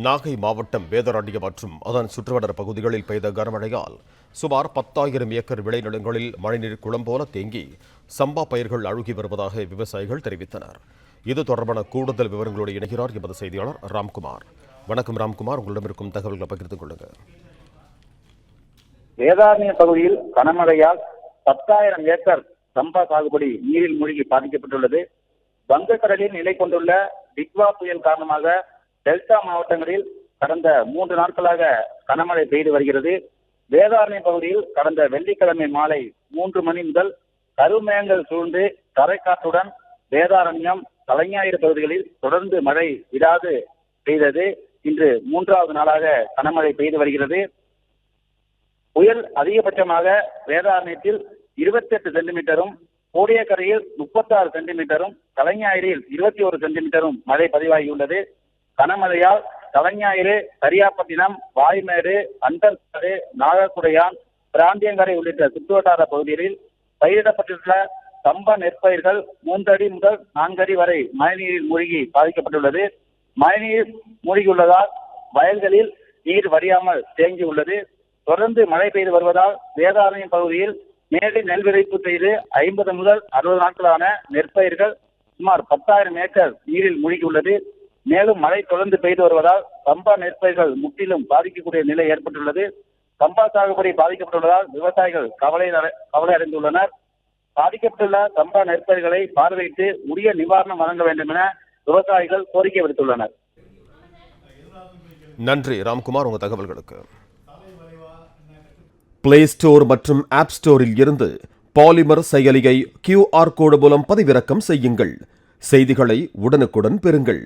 நாகை மாவட்டம் வேதாரண்யம் மற்றும் அதன் சுற்றுவட்டார பகுதிகளில் பெய்த கனமழையால் சுமார் 10,000 ஏக்கர் விளைநிலங்களில் மழைநீர் குளம் போல தேங்கி சம்பா பயிர்கள் அழுகி வருவதாக விவசாயிகள் தெரிவித்தனர். இது தொடர்பான கூடுதல் விவரங்களோடு இணைகிறார் எமது செய்தியாளர் ராம்குமார். வணக்கம் ராம்குமார், உங்களிடம் இருக்கும் தகவல்களை பகிர்ந்து கொள்ளுங்கள். வேதாரண்யம் பகுதியில் கனமழையால் 10,000 ஏக்கர் சம்பா சாகுபடி நீரில் மூழ்கி பாதிக்கப்பட்டுள்ளது. வங்கக்கடலில் நிலை கொண்டுள்ள டிக்வா புயல் காரணமாக டெல்டா மாவட்டங்களில் கடந்த 3 நாட்களாக கனமழை பெய்து வருகிறது. வேதாரண்யம் பகுதியில் கடந்த வெள்ளிக்கிழமை மாலை 3 மணி முதல் கருமேகங்கள் சூழ்ந்து தரைக்காற்றுடன் வேதாரண்யம், தலைஞாயிறு பகுதிகளில் தொடர்ந்து மழை விடாது பெய்தது. இன்று 3வது நாளாக கனமழை பெய்து வருகிறது. புயல் அதிகபட்சமாக வேதாரண்யத்தில் 28 சென்டிமீட்டரும், கோடியக்கரையில் 36 சென்டிமீட்டரும், தலைஞாயிறில் 21 சென்டிமீட்டரும் மழை பதிவாகியுள்ளது. கனமழையால் தலைஞாயிறு, கரியாப்பட்டினம், வாய்மேடு, அண்டர்காடு, நாகக்குடையான், பிராந்தியங்கரை உள்ளிட்ட சுற்றுவட்டார பகுதிகளில் பயிரிடப்பட்டுள்ள சம்பா நெற்பயிர்கள் 3 அடி முதல் 4 அடி வரை மழைநீரில் மூழ்கி பாதிக்கப்பட்டுள்ளது. மழைநீர் மூழ்கியுள்ளதால் வயல்களில் நீர் வடியாமல் தேங்கியுள்ளது. தொடர்ந்து மழை பெய்து வருவதால் வேதாரண்யம் பகுதியில் மேலே நெல் விதைப்பு செய்து 50 முதல் 60 நாட்களான நெற்பயிர்கள் சுமார் 10,000 ஏக்கர் நீரில் மூழ்கியுள்ளது. மேலும் மழை தொடர்ந்து பெய்து வருவதால் சம்பா நெற்பயிர்கள் முற்றிலும் பாதிக்கக்கூடிய நிலை ஏற்பட்டுள்ளது. சம்பா சாகுபடி பாதிக்கப்பட்டுள்ளதால் விவசாயிகள் கவலை அடைந்துள்ளனர். பாதிக்கப்பட்டுள்ள சம்பா நெற்பயிர்களை பார்வையிட்டு உரிய நிவாரணம் வழங்க வேண்டும் என விவசாயிகள் கோரிக்கை விடுத்துள்ளனர். நன்றி ராம்குமார், உங்க தகவல்களுக்கு. பிளே ஸ்டோர் மற்றும் ஆப் ஸ்டோரில் இருந்து பாலிமர் செயலியை QR கோடு மூலம் பதிவிறக்கம் செய்யுங்கள். செய்திகளை உடனுக்குடன் பெறுங்கள்.